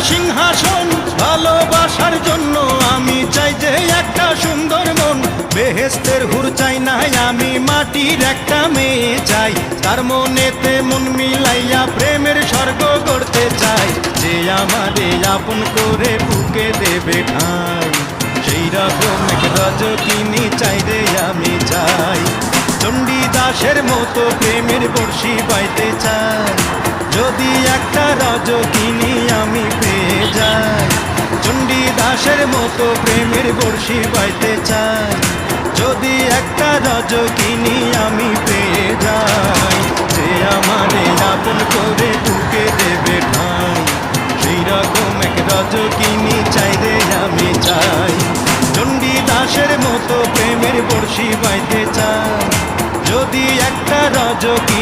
সিংহাসন ভালোবাসার জন্য আমি চাই যে একটা সুন্দর মন বেহেশতের হুর চাই না আমি মাটির একটা মেয়ে চাই তার মনেতে মন মিলাইয়া প্রেমের স্বর্গ করতে চাই যে আমারে আপন করে বুকে দেবে ঠাঁই সেই রকম এক রজকিনী চাই রে আমি চাই চণ্ডীদাসের মতো প্রেমের বর্ষি বাইতে চাই যদি একটা রজকিনী আমি পেয়ে যাই চণ্ডীদাসের মতো প্রেমের বর্ষি বাইতে চাই যদি একটা রজকিনী আমি পেয়ে যাই যে আমারে আপন করে বুকে দেবে ঠাঁই সেই রকম এক রজকিনী চাই রে আমি চাই চণ্ডীদাসের মতো প্রেমের বর্ষি বাইতে চাই যদি একটা রজকিনী